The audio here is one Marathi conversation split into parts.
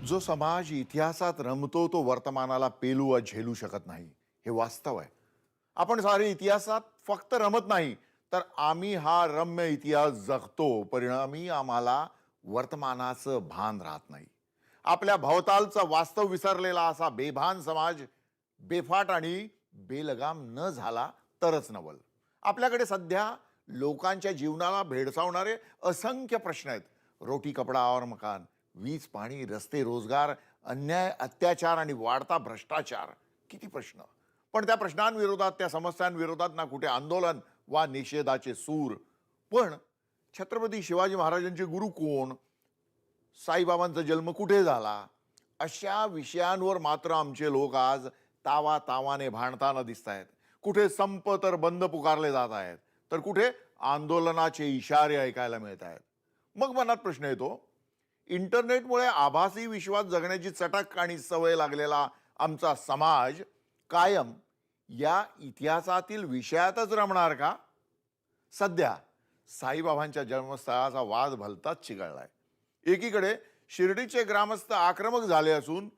जो समाज इतिहासात रमतो तो वर्तमानाला पेलू व झेलू शकत नाही, हे वास्तव आहे. आपण सारे इतिहासात फक्त रमत नाही, तर आम्ही हा रम्य इतिहास जगतो. परिणामी आम्हाला वर्तमानाचं भान राहत नाही. आपल्या भोवतालचा वास्तव विसरलेला असा बेभान समाज बेफाट आणि बेलगाम न झाला तरच नवल. आपल्याकडे सध्या लोकांच्या जीवनाला भेडसावणारे असंख्य प्रश्न आहेत. रोटी कपडा और मकान, वीज पाणी रस्ते रोजगार, अन्याय अत्याचार आणि वाढता भ्रष्टाचार. किती प्रश्न. पण त्या प्रश्नांविरोधात त्या समस्यांविरोधात ना कुठे आंदोलन वा निषेधाचे सूर. पण छत्रपती शिवाजी महाराजांचे गुरु कोण, साईबाबांचा जन्म कुठे झाला, अशा विषयांवर मात्र आमचे लोक आज तावा तावाने भांडताना दिसत आहेत. कुठे संप तर बंद पुकारले जात आहेत, तर कुठे आंदोलनाचे इशारे ऐकायला मिळत आहेत. मग मनात प्रश्न येतो, इंटरनेटमुळे आभासी विश्वात जगण्याची चटक आणि सवय लागलेला आमचा समाज कायम या इतिहासातील विषयातच रमणार का? सध्या साईबाबांच्या जन्मस्थळाचा वाद भलताच चिघळलाय. एकीकडे शिर्डीचे ग्रामस्थ आक्रमक झाले असून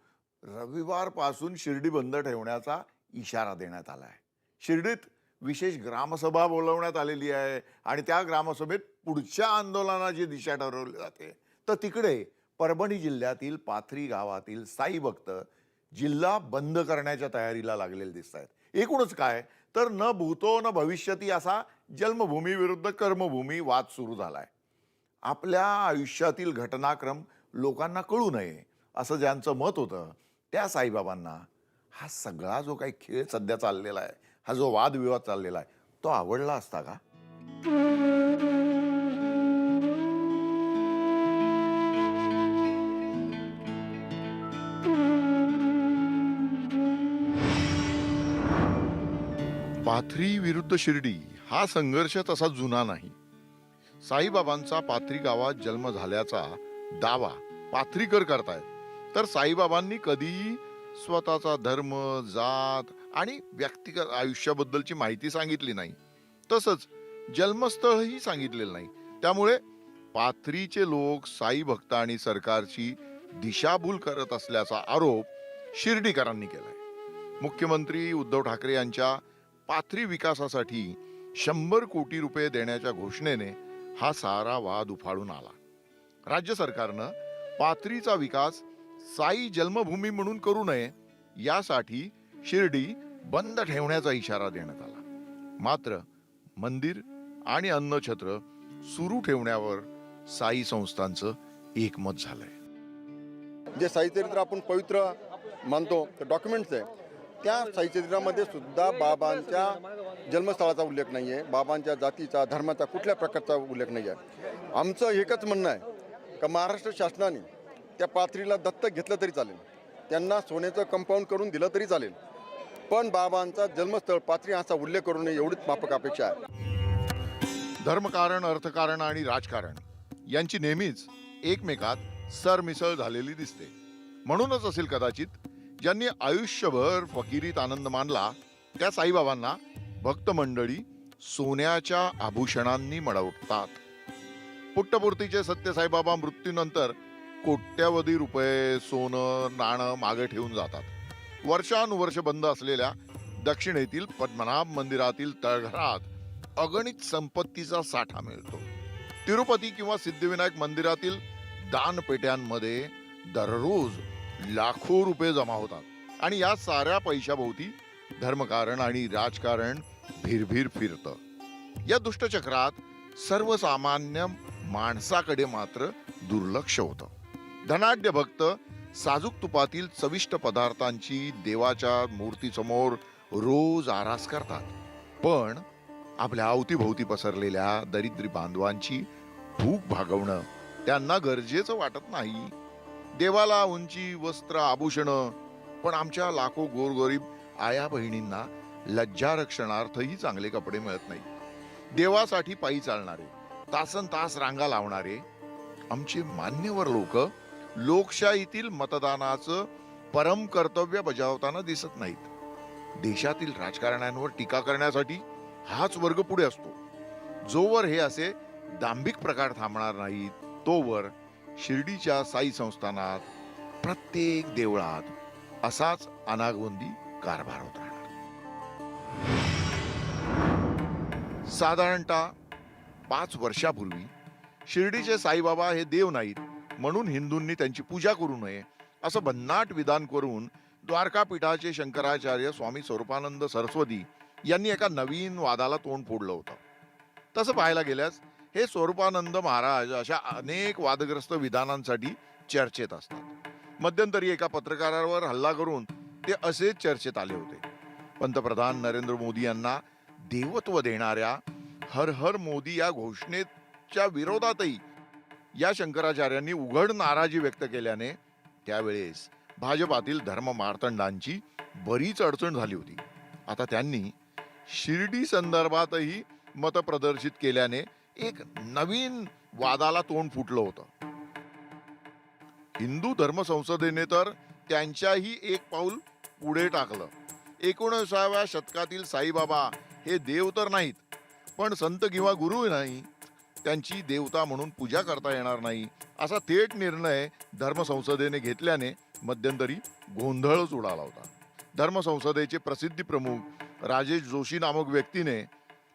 रविवारपासून शिर्डी बंद ठेवण्याचा इशारा देण्यात आलाय. शिर्डीत विशेष ग्रामसभा बोलवण्यात आलेली आहे आणि त्या ग्रामसभेत पुढच्या आंदोलनाची दिशा ठरवली जाते. तर तिकडे परभणी जिल्ह्यातील पाथरी गावातील साई भक्त जिल्हा बंद करण्याच्या तयारीला लागलेले दिसत आहेत. एकूणच काय तर न भूतो न भविष्यती असा जन्मभूमी विरुद्ध कर्मभूमी वाद सुरू झालाय. आपल्या आयुष्यातील घटनाक्रम लोकांना कळू नये असं ज्यांचं मत होतं, त्या साईबाबांना हा सगळा जो काही खेळ सध्या चाललेला आहे, हा जो वादविवाद चाललेला आहे, तो आवडला असता का? पाथरी विरुद्ध शिर्डी हा संघर्ष तसा जुना नाही. साईबाबांचा पाथरी गावात जन्म झाल्याचा दावा पाथरीकर करतायत, तर साईबाबांनी कधीही स्वतःचा धर्म, जात आणि व्यक्तिगत आयुष्याबद्दलची माहिती सांगितली नाही. तसंच जन्मस्थळही सांगितलेलं नाही. त्यामुळे पाथरीचे लोक साई भक्त आणि सरकारची दिशाभूल करत असल्याचा आरोप शिर्डीकरांनी केलाय. मुख्यमंत्री उद्धव ठाकरे यांच्या पाथरी विकासासाठी 100 कोटी रुपये देण्याच्या घोषणेने हा सारा वाद उफाळून आला. राज्य सरकारनं पाथरीचा विकास साई जन्मभूमी म्हणून करू नये यासाठी शिर्डी बंद ठेवण्याचा इशारा देण्यात आला. मात्र मंदिर आणि अन्नछत्र सुरू ठेवण्यावर साई संस्थांचं एकमत झालंय. जे साईचरित्र आपण पवित्र मानतो ते डॉक्युमेंट्स आहे, त्या साईचरित्रामध्ये सुद्धा बाबांच्या जन्मस्थळाचा उल्लेख नाही आहे, बाबांच्या जातीचा धर्माचा कुठल्या प्रकारचा उल्लेख नाही आहे. आमचं एकच म्हणणं आहे का महाराष्ट्र शासनाने त्या पाथरीला दत्तक घेतलं तरी चालेल, त्यांना सोन्याचं कंपाऊंड करून दिलं तरी चालेल, पण बाबांचा जन्मस्थळ पाथरी असा उल्लेख करू नये एवढीच माफक अपेक्षा आहे. धर्मकारण, अर्थकारण आणि राजकारण यांची नेहमीच एकमेकात सरमिसळ झालेली दिसते. म्हणूनच असेल कदाचित ज्यांनी आयुष्यभर फकिरीत आनंद मानला त्या साईबाबांना भक्त मंडळी सोन्याच्या आभूषणांनी मडवतात. पुट्टपूर्तीचे सत्य साईबाबा मृत्यूनंतर कोट्यावधी रुपये सोनं नाणं मागे ठेवून जातात. वर्षानुवर्ष बंद असलेल्या दक्षिणेतील पद्मनाभ मंदिरातील तळघरात अगणित संपत्तीचा साठा मिळतो. तिरुपती किंवा सिद्धिविनायक मंदिरातील दानपेट्यांमध्ये दररोज लाखो रुपये जमा होतात आणि या साऱ्या पैशाभोवती धर्मकारण आणि राजकारण भिरभिर फिरतं. या दुष्टचक्रात सर्वसामान्य माणसाकडे मात्र दुर्लक्ष होतं. धनाढ्य भक्त साजूक तुपातील चविष्ट पदार्थांची देवाच्या मूर्तीसमोर रोज आरास करतात, पण आपल्या अवतीभोवती पसरलेल्या दरिद्री बांधवांची भूक भागवणं त्यांना गरजेचं वाटत नाही. देवाला उंची, वस्त्र, आभूषणं, पण आमच्या लाखो गोरगरीब आया बहिणींना लज्जारक्षणार्थही चांगले कपडे मिळत नाही. देवासाठी पायी चालणारे, तासन तास रांगा लावणारे आमचे मान्यवर लोक लोकशाहीतील मतदानाचं परम कर्तव्य बजावताना दिसत नाहीत. देशातील राजकारण्यांवर टीका करण्यासाठी हाच वर्ग पुढे असतो. जोवर हे असे दांभिक प्रकार थांबणार नाहीत, तोवर शिर्डीच्या साई संस्थानात प्रत्येक देवळात असाच अनागोंदी कारभार होत राहणार. साधारणतः 5 वर्षापूर्वी शिर्डीचे साईबाबा हे देव नाहीत म्हणून हिंदूंनी त्यांची पूजा करू नये असं भन्नाट विधान करून द्वारका पीठाचे शंकराचार्य स्वामी स्वरूपानंद सरस्वती यांनी एका नवीन वादाला तोंड फोडलं होतं. तसं पाहायला गेल्यास हे स्वरूपानंद महाराज अशा अनेक वादग्रस्त विधानांसाठी चर्चेत असतात. मध्यंतरी एका पत्रकारावर हल्ला करून ते असेच चर्चेत आले होते. पंतप्रधान नरेंद्र मोदी यांना देवत्व देणाऱ्या हर हर मोदी या घोषणेच्या विरोधातही या शंकराचार्यांनी उघड नाराजी व्यक्त केल्याने त्यावेळेस भाजपातील धर्म मार्तंडांची बरीच अडचण झाली होती. आता त्यांनी शिर्डी संदर्भातही मत प्रदर्शित केल्याने एक नवीन वादाला तोंड फुटलं होतं. हिंदू धर्म संसदेने तर त्यांच्याही एक पाऊल पुढे टाकलं. 19व्या शतकातील साईबाबा हे देव तर नाहीत, पण संत किंवा गुरु नाही, त्यांची देवता म्हणून पूजा करता येणार नाही असा थेट निर्णय धर्मसंसदेने घेतल्याने मध्यंतरी गोंधळच उडाला होता. धर्मसंसदेचे प्रसिद्धी प्रमुख राजेश जोशी नामक व्यक्तीने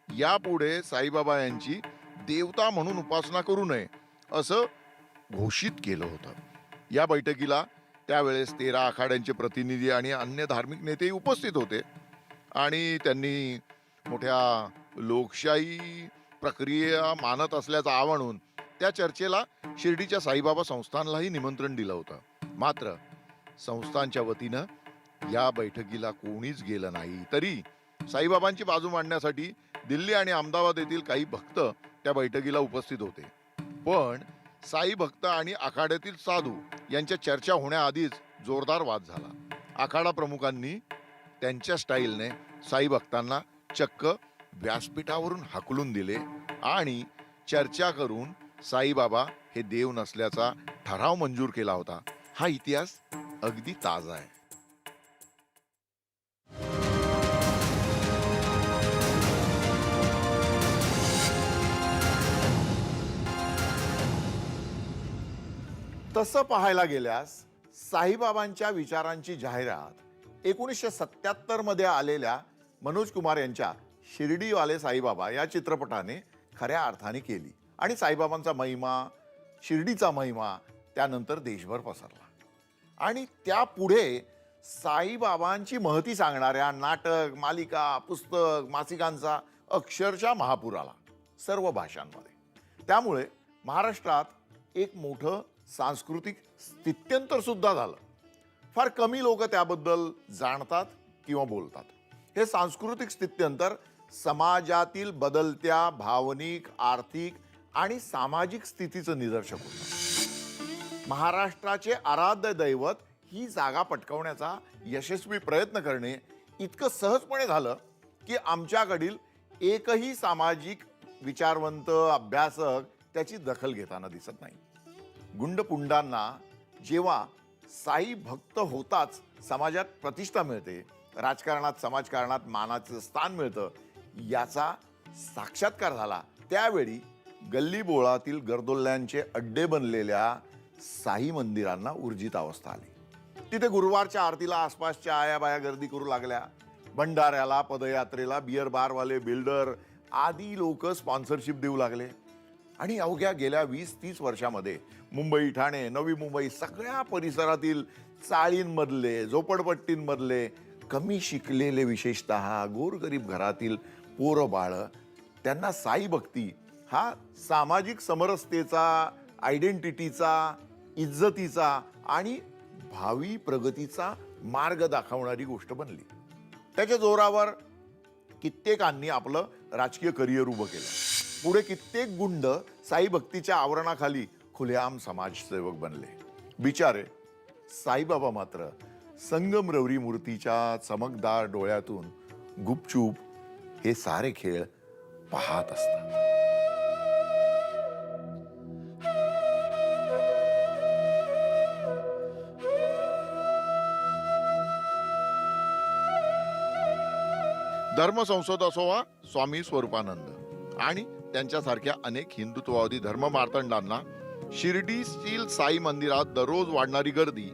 यापुढे साईबाबा यांची देवता म्हणून उपासना करू नये असं घोषित केलं होतं. या बैठकीला त्यावेळेस 13 आखाड्यांचे प्रतिनिधी आणि अन्य धार्मिक नेतेही उपस्थित होते आणि त्यांनी मोठ्या लोकशाही प्रक्रिया मानत असल्याचं आवणून त्या चर्चेला शिर्डीच्या साईबाबा संस्थानलाही निमंत्रण दिलं होतं. मात्र संस्थानच्या वतीनं या बैठकीला कोणीच गेलं नाही. तरी साईबाबांची बाजू मांडण्यासाठी दिल्ली आणि अहमदाबाद येथील काही भक्त त्या बैठकीला उपस्थित होते. पण साई भक्त आणि आखाड्यातील साधू यांच्या चर्चा होण्याआधीच जोरदार वाद झाला. आखाडा प्रमुखांनी त्यांच्या स्टाईलने साई भक्तांना चक्क व्यासपीठावरून हाकलून दिले आणि चर्चा करून साईबाबा हे देव नसल्याचा ठराव मंजूर केला होता. हा इतिहास अगदी ताजा आहे. तसं पाहायला गेल्यास साईबाबांच्या विचारांची जाहिरात 1977 मध्ये आलेल्या मनोज कुमार यांच्या शिर्डीवाले साईबाबा या चित्रपटाने खऱ्या अर्थाने केली आणि साईबाबांचा महिमा, शिर्डीचा महिमा त्यानंतर देशभर पसरला. आणि त्यापुढे साईबाबांची महती सांगणाऱ्या नाटक, मालिका, पुस्तक, मासिकांचा अक्षरशः महापूर आला सर्व भाषांमध्ये. त्यामुळे महाराष्ट्रात एक मोठं सांस्कृतिक स्थित्यंतर सुद्धा झालं. फार कमी लोक त्याबद्दल जाणतात किंवा बोलतात. हे सांस्कृतिक स्थित्यंतर समाजातील बदलत्या भावनिक, आर्थिक आणि सामाजिक स्थितीचं निदर्शक होतं. महाराष्ट्राचे आराध्य दैवत ही जागा पटकावण्याचा यशस्वी प्रयत्न करणे इतकं सहजपणे झालं की आमच्याकडील एकही सामाजिक विचारवंत अभ्यासक त्याची दखल घेताना दिसत नाही. गुंडपुंडांना जेव्हा साई भक्त होताच समाजात प्रतिष्ठा मिळते, राजकारणात, समाजकारणात मानाचं स्थान मिळतं, याचा साक्षात्कार झाला त्यावेळी गल्लीबोळातील गर्दोल्ल्यांचे अड्डे बनलेल्या साई मंदिरांना ऊर्जित अवस्था आली. तिथे गुरुवारच्या आरतीला आसपासच्या आयाबाया गर्दी करू लागल्या. भंडाऱ्याला, पदयात्रेला बियर बारवाले, बिल्डर आदी लोक स्पॉन्सरशिप देऊ लागले. आणि अवघ्या गेल्या 20-30 वर्षामध्ये मुंबई, ठाणे, नवी मुंबई सगळ्या परिसरातील चाळींमधले, झोपडपट्टींमधले कमी शिकलेले, विशेषतः गोरगरीब घरातील पोरं बाळं, त्यांना साई भक्ती हा सामाजिक समरसतेचा, आयडेंटिटीचा, इज्जतीचा आणि भावी प्रगतीचा मार्ग दाखवणारी गोष्ट बनली. त्याच्या जोरावर कित्येकांनी आपलं राजकीय करिअर उभं केलं. पुढे कित्येक गुंड साई भक्तीच्या आवरणाखाली खुलेआम समाजसेवक बनले. बिचारे साईबाबा मात्र संगमरवरी मूर्तीच्या चमकदार डोळ्यातून गुपचूप हे सारे खेळ पाहत असतात. धर्मसंसद असो वा स्वामी स्वरूपानंद आणि त्यांच्यासारख्या अनेक हिंदुत्ववादी धर्म मार्तंडांना शिर्डी स्टील साई मंदिरात दररोज वाढणारी गर्दी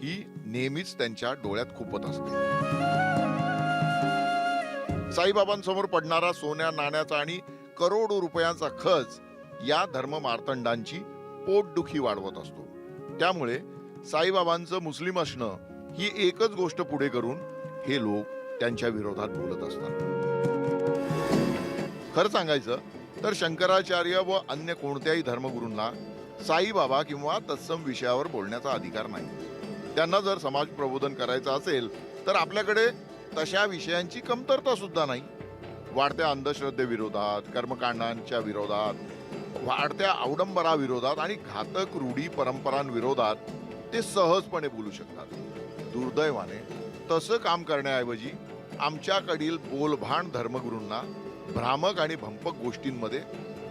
ही नेहमीच त्यांच्या डोळ्यात खुपत असते. साईबाबांसमोर पडणारा सोन्या नाण्याचा आणि करोडो रुपयांचा खच या धर्म मार्तंडांची पोटदुखी वाढवत असतो. त्यामुळे साईबाबांचं मुस्लिम असणं ही एकच गोष्ट पुढे करून हे लोक त्यांच्या विरोधात बोलत असतात. खरं सांगायचं तर शंकराचार्य व अन्य कोणत्याही धर्मगुरूंना साईबाबा किंवा तत्सम विषयावर बोलण्याचा अधिकार नाही. त्यांना जर समाज प्रबोधन करायचं असेल तर आपल्याकडे तशा विषयांची कमतरता सुद्धा नाही. वाढत्या अंधश्रद्धेविरोधात, कर्मकांडांच्या विरोधात, वाढत्या अवडंबरा विरोधात आणि घातक रूढी परंपरांविरोधात ते सहजपणे बोलू शकतात. दुर्दैवाने तसं काम करण्याऐवजी आमच्याकडील बोलभाण धर्मगुरूंना भ्रामक आणि भंपक गोष्टींमध्ये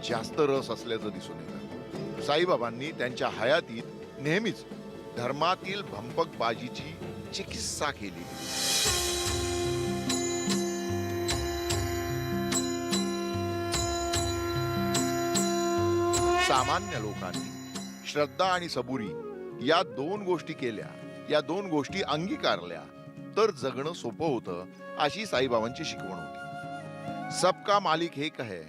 जास्त रस असल्याचं दिसून येतं. साईबाबांनी त्यांच्या हयातीत नेहमीच धर्मातील भंपक बाजीची चिकित्सा केली. सामान्य लोकांनी श्रद्धा आणि सबुरी या दोन गोष्टी केल्या, या दोन गोष्टी अंगीकारल्या तर जगणं सोपं होतं, अशी साईबाबांची शिकवण होती. सबका मालिक एक है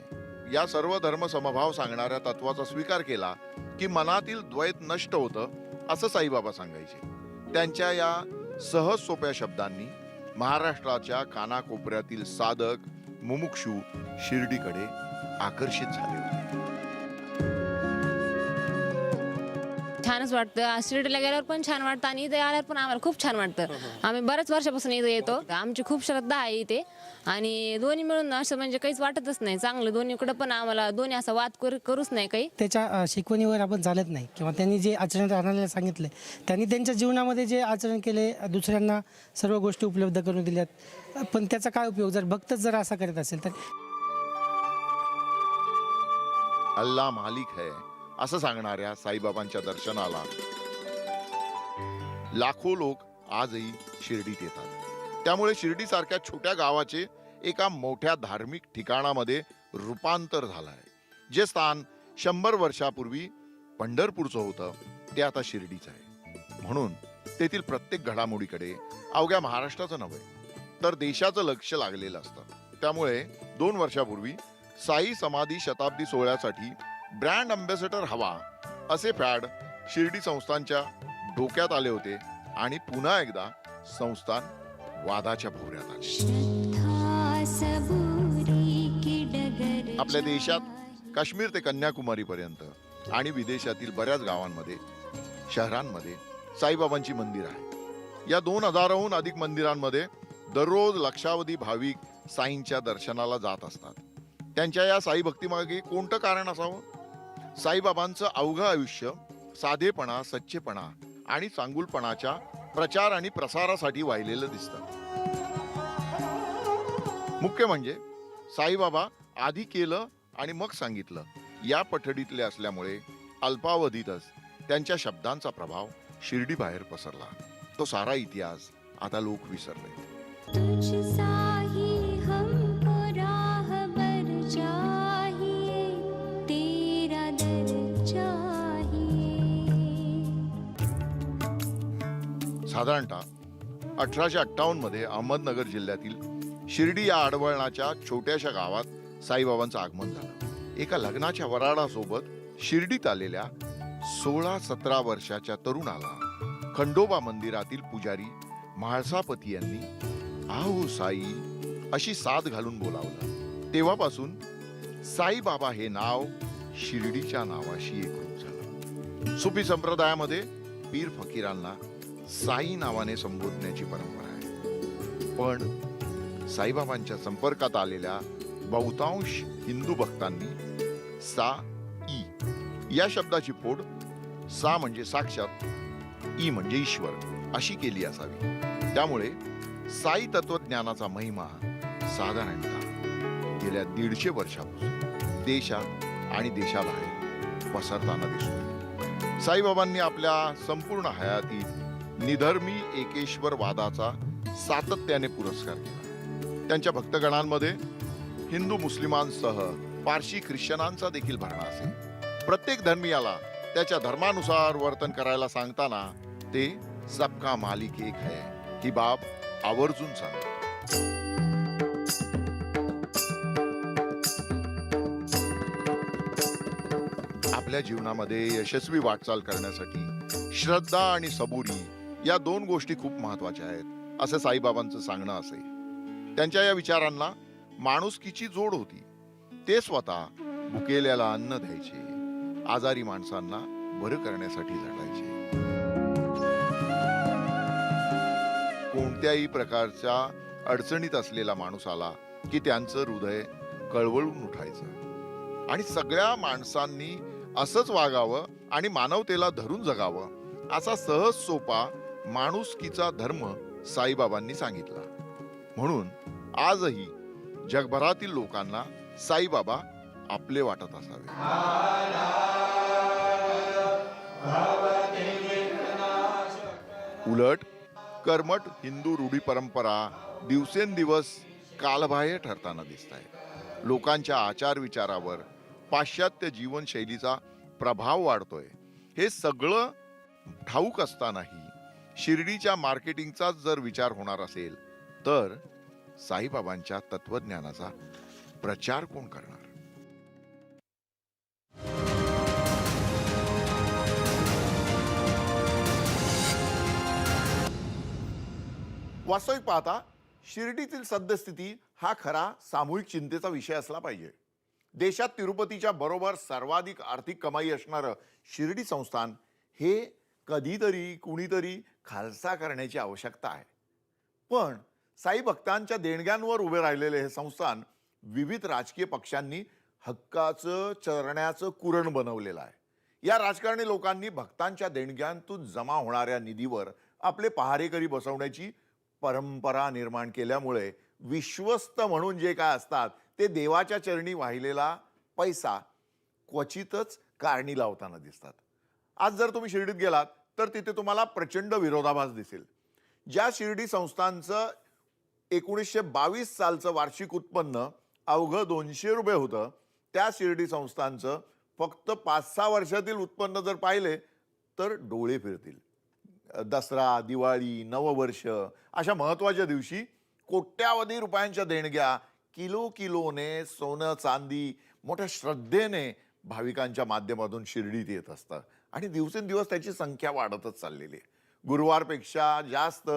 या सर्व धर्म समभाव सांगणाऱ्या तत्वाचा स्वीकार केला की मनातील द्वैत नष्ट होतं, असं साईबाबा सांगायचे. त्यांच्या या सहज सोप्या शब्दांनी महाराष्ट्राच्या कानाकोपऱ्यातील साधक मुमुक्षू शिर्डीकडे आकर्षित झाले होते. छानच वाटतं. शिर्डीला गेल्यावर पण छान वाटतं आणि इथे आल्यावर पण आम्हाला खूप छान वाटतं. आम्ही बऱ्याच वर्षापासून इथे येतो. आमची खूप श्रद्धा आहे इथे आणि दोन्ही मिळून असं म्हणजे काहीच वाटतच नाही. चांगलं दोन्हीकडे पण आम्हाला दोन्ही असा वाद करूच नाही काही. त्याच्या शिकवणीवर आपण चालत नाही किंवा त्यांनी जे आचरणात आणायला सांगितले, त्यांनी त्यांच्या जीवनामध्ये जे आचरण केले, दुसऱ्यांना सर्व गोष्टी उपलब्ध करून दिल्यात, पण त्याचा काय उपयोग जर भक्तच जर असा करत असेल तर. अल्लाह मालिक है असं सांगणाऱ्या साईबाबांच्या दर्शनाला लाखो लोक आजही शिर्डीत येतात. त्यामुळे शिर्डी सारख्या छोट्या गावाचे एका मोठ्या धार्मिक ठिकाणामध्ये रूपांतर झालं आहे. जे स्थान 100 वर्षापूर्वी पंढरपूरचं होतं ते आता शिर्डीचं आहे. म्हणून तेथील प्रत्येक घडामोडीकडे अवघ्या महाराष्ट्राचं नव्हे तर देशाचं लक्ष लागलेलं असतं. त्यामुळे 2 वर्षापूर्वी साई समाधी शताब्दी सोहळ्यासाठी ब्रँड अँबॅसेडर हवा असे फॅड शिर्डी संस्थानच्या डोक्यात आले होते आणि पुन्हा एकदा संस्थान वादाच्या भोवऱ्यात आले. आपल्या देशात काश्मीर ते कन्याकुमारी पर्यंत आणि विदेशातील बऱ्याच गावांमध्ये, शहरांमध्ये साईबाबांची मंदिर आहे. या 2000हून अधिक मंदिरांमध्ये दररोज लक्षावधी भाविक साईंच्या दर्शनाला जात असतात. त्यांच्या या साई भक्तीमागे कोणतं कारण असावं? साईबाबांचं अवघं आयुष्य साधेपणा, सच्चेपणा आणि चांगुलपणाच्या प्रचार आणि प्रसारासाठी वाहिलेलं दिसतं. मुख्य म्हणजे साईबाबा आधी केलं आणि मग सांगितलं या पठडीतले असल्यामुळे अल्पावधीतच त्यांच्या शब्दांचा प्रभाव शिर्डी बाहेर पसरला. तो सारा इतिहास आता लोक विसरले. साधारणतः 1858 मध्ये अहमदनगर जिल्ह्यातील शिर्डी या आडवळणाच्या छोट्याशा गावात साईबाबांचं आगमन झालं. एका लग्नाच्या वराडासोबत शिर्डीत आलेल्या 16-17 वर्षाच्या तरुणाला खंडोबा मंदिरातील पुजारी म्हाळसापती यांनी आहो साई अशी साद घालून बोलावलं. तेव्हापासून साईबाबा हे नाव शिर्डीच्या नावाशी एकरूप झालं. सुफी संप्रदायामध्ये पीर फकीरांना साई नावाने संबोधण्याची परंपरा आहे. पण साईबाबांच्या संपर्कात आलेल्या बहुतांश हिंदू भक्तांनी सा ई या शब्दाची फोड सा म्हणजे साक्षात, ई म्हणजे ईश्वर अशी केली असावी. त्यामुळे साई तत्वज्ञानाचा महिमा साधारणतः गेल्या 150 वर्षापासून देशात आणि देशाबाहेर पसरताना दिसतो. साईबाबांनी आपल्या संपूर्ण हयातीत निधर्मी एकेश्वर वादाचा सातत्याने पुरस्कार केला. त्यांच्या भक्तगणांमध्ये हिंदू मुस्लिमांसह पारशी ख्रिश्चनांचा देखील भरणा असे. प्रत्येक धर्मीयाला त्याच्या धर्मानुसार वर्तन करायला सांगताना ते सबका मालिक एक है ही बाब आवर्जून सांगा. आपल्या जीवनामध्ये यशस्वी वाटचाल करण्यासाठी श्रद्धा आणि सबुरी या दोन गोष्टी खूप महत्वाच्या आहेत असं साईबाबांचं सांगणं असे. त्यांच्या या विचारांना माणुसकीची जोड होती. ते स्वतः भुकेल्याला अन्न द्यायचे, आजारी माणसांना बरं करण्यासाठी झटायचे. कोणत्याही प्रकारच्या अडचणीत असलेला माणूस आला की त्यांचं हृदय कळवळून उठायचं आणि सगळ्या माणसांनी असंच वागावं आणि मानवतेला धरून जगावं असा सहज सोपा माणुसकीचा धर्म साईबाबांनी सांगितला. म्हणून आजही जगभरातील लोकांना साईबाबा आपले वाटत असावे. उलट कर्मठ हिंदू रूढी परंपरा दिवसेंदिवस कालबाह्य ठरताना दिसत आहे. लोकांच्या आचार विचारावर पाश्चात्य जीवनशैलीचा प्रभाव वाढतोय. हे सगळं ठाऊक असतानाही शिर्डीच्या मार्केटिंगचाच जर विचार होणार असेल तर साईबाबांच्या तत्वज्ञानाचा प्रचार कोण करणार? वास्तविक पाहता शिर्डीतील सद्यस्थिती हा खरा सामूहिक चिंतेचा विषय असला पाहिजे. देशात तिरुपतीच्या बरोबर सर्वाधिक आर्थिक कमाई असणारं शिर्डी संस्थान हे कधीतरी कुणीतरी खालसा करण्याची आवश्यकता आहे. पण साई भक्तांच्या देणग्यांवर उभे राहिलेले हे संस्थान विविध राजकीय पक्षांनी हक्काचं चरण्याचं कुरण बनवलेलं आहे. या राजकारणी लोकांनी भक्तांच्या देणग्यांतून जमा होणाऱ्या निधीवर आपले पहारेकरी बसवण्याची परंपरा निर्माण केल्यामुळे विश्वस्त म्हणून जे काय असतात ते देवाच्या चरणी वाहिलेला पैसा क्वचितच कारणी लावताना दिसतात. आज जर तुम्ही शिर्डीत गेलात तर तिथे तुम्हाला प्रचंड विरोधाभास दिसेल. ज्या शिर्डी संस्थांचं 1922 सालचं वार्षिक उत्पन्न अवघं 200 रुपये होतं, त्या शिर्डी संस्थांचं फक्त 5-6 वर्षातील उत्पन्न जर पाहिले तर डोळे फिरतील. दसरा, दिवाळी, नववर्ष अशा महत्वाच्या दिवशी कोट्यावधी रुपयांच्या देणग्या किलोने सोनं चांदी मोठ्या श्रद्धेने भाविकांच्या माध्यमातून शिर्डीत येत असतात आणि दिवसेंदिवस त्याची संख्या वाढतच चाललेली आहे. गुरुवारपेक्षा जास्त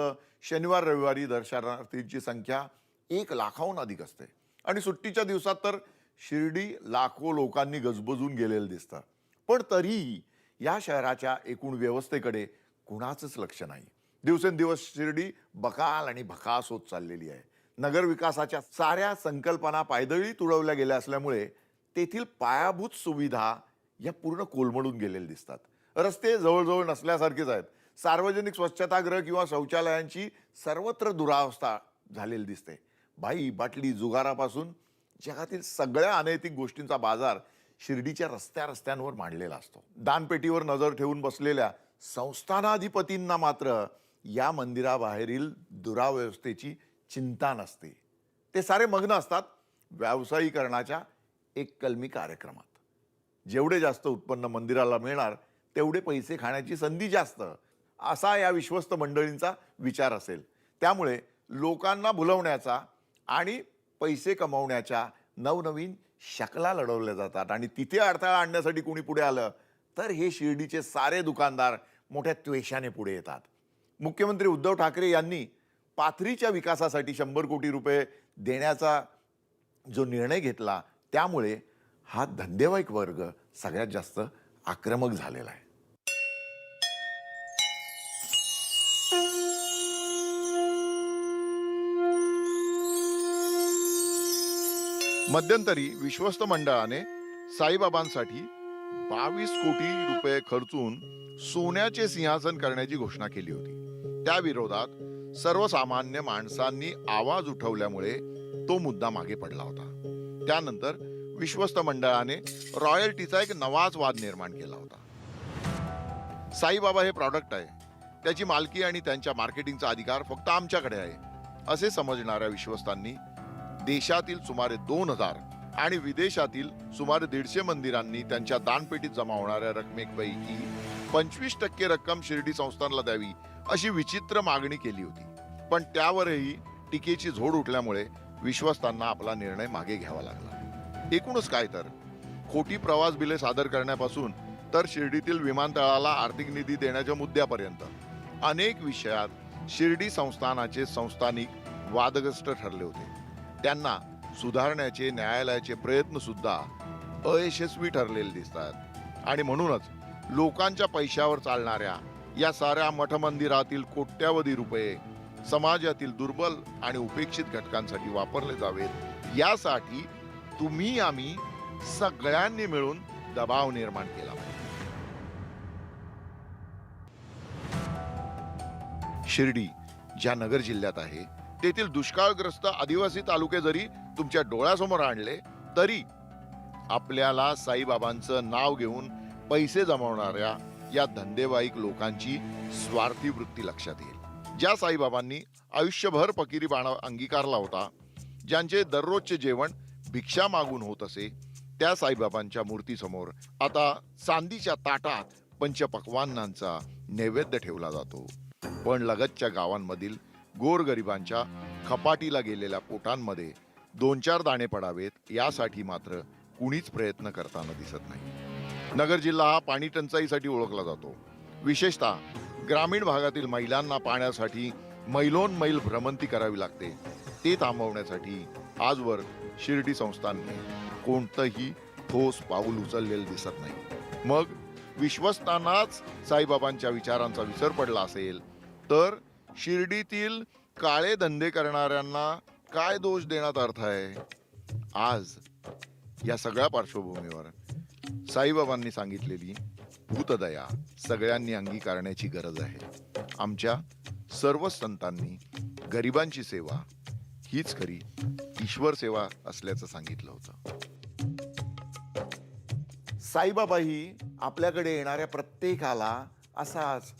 शनिवार रविवारी दर्शनार्थींची संख्या 1 लाखाहून अधिक असते आणि सुट्टीच्या दिवसात तर शिर्डी लाखो लोकांनी गजबजून गेलेलं दिसतं. पण तरीही या शहराच्या एकूण व्यवस्थेकडे कुणाचंच लक्ष नाही. दिवसेंदिवस शिर्डी बकाल आणि भकास होत चाललेली आहे. नगर विकासाच्या साऱ्या संकल्पना पायदळी तुडवल्या गेल्या असल्यामुळे तेथील पायाभूत सुविधा या पूर्ण कोलमडून गेलेल्या दिसतात. रस्ते जवळजवळ नसल्यासारखेच आहेत. सार्वजनिक स्वच्छतागृह किंवा शौचालयांची सर्वत्र दुरावस्था झालेली दिसते. बाई बाटली जुगारापासून जगातील सगळ्या अनैतिक गोष्टींचा बाजार शिर्डीच्या रस्त्यांवर मांडलेला असतो. दानपेटीवर नजर ठेवून बसलेल्या संस्थानाधिपतींना मात्र या मंदिराबाहेरील दुरावस्थेची चिंता नसते. ते सारे मग्न असतात व्यावसायीकरणाच्या एक कलमी कार्यक्रमात. जेवढे जास्त उत्पन्न मंदिराला मिळणार तेवढे पैसे खाण्याची संधी जास्त, असा या विश्वस्त मंडळींचा विचार असेल. त्यामुळे लोकांना भुलवण्याचा आणि पैसे कमवण्याच्या नवनवीन शकला लढवल्या जातात आणि तिथे अडथळा आणण्यासाठी कोणी पुढे आलं तर हे शिर्डीचे सारे दुकानदार मोठ्या त्वेषाने पुढे येतात. मुख्यमंत्री उद्धव ठाकरे यांनी पाथरीच्या विकासासाठी 100 कोटी रुपये देण्याचा जो निर्णय घेतला त्यामुळे हा धंदेवाईक वर्ग सगळ्यात जास्त आक्रमक झालेला आहे. मध्यंतरी विश्वस्त मंडळाने साईबाबांसाठी 22 कोटी रुपये खर्चून सोन्याचे सिंहासन करण्याची घोषणा केली होती. त्या विरोधात सर्वसामान्य माणसांनी आवाज उठवल्यामुळे तो मुद्दा मागे पडला होता. त्यानंतर विश्वस्त मंडळाने रॉयल्टीचा एक नवाच वाद निर्माण केला होता. साईबाबा हे प्रॉडक्ट आहे, त्याची मालकी आणि त्यांच्या मार्केटिंगचा अधिकार फक्त आमच्याकडे आहे असे समजणाऱ्या विश्वस्तांनी देशातील सुमारे 2000 आणि विदेशातील सुमारे 150 मंदिरांनी त्यांच्या दानपेटीत जमा होणाऱ्या रकमेपैकी 25% रक्कम शिर्डी संस्थानला द्यावी अशी विचित्र मागणी केली होती. पण त्यावरही टीकेची झोड उठल्यामुळे विश्वस्तांना आपला निर्णय मागे घ्यावा लागला. एकूणच काय तर खोटी प्रवास बिले सादर करण्यापासून तर शिर्डीतील विमानतळाला आर्थिक निधी देण्याच्या मुद्द्यापर्यंत अनेक विषयात शिर्डी संस्थानाचे संस्थानिक वादग्रस्त ठरले होते. त्यांना सुधारण्याचे न्यायालयाचे प्रयत्न सुद्धा अयशस्वी ठरलेले दिसतात. आणि म्हणूनच लोकांच्या पैशावर चालणाऱ्या या साऱ्या मठमंदिरातील कोट्यावधी रुपये समाजातील दुर्बल आणि उपेक्षित घटकांसाठी वापरले जावेत, यासाठी तुम्ही आम्ही सगळ्यांनी मिळून दबाव निर्माण केला पाहिजे. शिर्डी ज्या नगर जिल्ह्यात आहे तेथील दुष्काळग्रस्त आदिवासी तालुके जरी तुमच्या डोळ्यासमोर आणले तरी आपल्याला साईबाबांचं नाव घेऊन पैसे जमवणाऱ्या या धंदेवाईक लोकांची स्वार्थी वृत्ती लक्षात येईल. ज्या साईबाबांनी आयुष्यभर फकिरीपणा अंगीकारला होता, ज्यांचे दररोजचे जेवण भिक्षा मागून होत असे, त्या साईबाबांच्या मूर्तीसमोर आता चांदीच्या ताटात पंचपक्वान्नांचा नैवेद्य ठेवला जातो. पण लगतच्या गावांमधील गोरगरिबांच्या खपाटीला गेलेल्या पोटांमध्ये 2-4 दाणे पडावेत यासाठी मात्र कुणीच प्रयत्न करताना दिसत नाही. नगर जिल्हा हा पाणी टंचाईसाठी ओळखला जातो. विशेषतः ग्रामीण भागातील महिलांना पाण्यासाठी मैलोन मैल भ्रमंती करावी लागते. ते थांबवण्यासाठी आजवर शिर्डी संस्थानने कोणतंही ठोस पाऊल उचललेलं दिसत नाही. मग विश्वस्तांनाच साईबाबांच्या विचारांचा विसर पडला असेल तर शिर्डीतील काळे धंदे करणाऱ्यांना काय दोष देण्यात अर्थ आहे? आज या सगळ्या पार्श्वभूमीवर साईबाबांनी सांगितलेली भूतदया सगळ्यांनी अंगीकारण्याची गरज आहे. आमच्या सर्व संतांनी गरिबांची सेवा हीच खरी ईश्वर सेवा असल्याचं सांगितलं होतं. साईबाबाही आपल्याकडे येणाऱ्या प्रत्येकाला असाच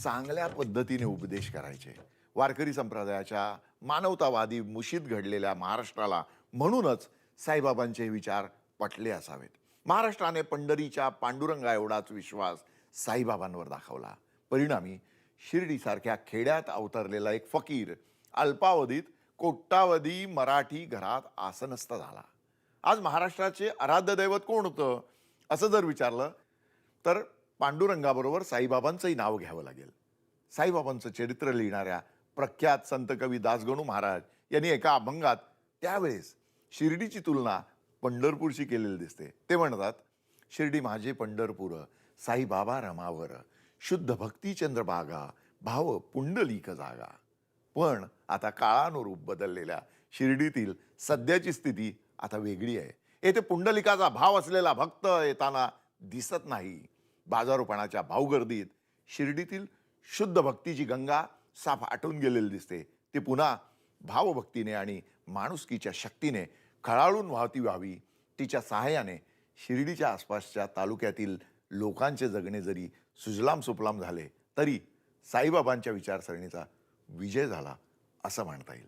चांगल्या पद्धतीने उपदेश करायचे. वारकरी संप्रदायाच्या मानवतावादी मुशीत घडलेल्या महाराष्ट्राला म्हणूनच साईबाबांचे विचार पटले असावेत. महाराष्ट्राने पंढरीच्या पांडुरंगा एवढाच विश्वास साईबाबांवर दाखवला. परिणामी शिर्डीसारख्या खेड्यात अवतरलेला एक फकीर अल्पावधीत कोट्यावधी मराठी घरात आसनस्थ झाला. आज महाराष्ट्राचे आराध्य दैवत कोण होतं असं जर विचारलं तर पांडुरंगाबरोबर साईबाबांचंही नाव घ्यावं लागेल. साईबाबांचं चरित्र लिहिणाऱ्या प्रख्यात संत कवी दासगणू महाराज यांनी एका अभंगात त्यावेळेस शिर्डीची तुलना पंढरपूरशी केलेली दिसते. ते म्हणतात, शिर्डी माझे पंढरपूर साईबाबा रमावर, शुद्ध भक्ती चंद्रभागा भाव पुंडलिक जागा. पण आता काळानुरूप बदललेल्या शिर्डीतील सध्याची स्थिती आता वेगळी आहे. येथे पुंडलिकाचा भाव असलेला भक्त येताना दिसत नाही. बाजारोपणाच्या भावगर्दीत शिर्डीतील शुद्ध भक्तीची गंगा साफ आटून गेलेली दिसते. ती पुन्हा भावभक्तीने आणि माणुसकीच्या शक्तीने खळाळून वाहती व्हावी. तिच्या सहाय्याने शिर्डीच्या आसपासच्या तालुक्यातील लोकांचे जगणे जरी सुजलाम सुफलाम झाले तरी साईबाबांच्या विचारसरणीचा विजय झाला असं म्हणता येईल.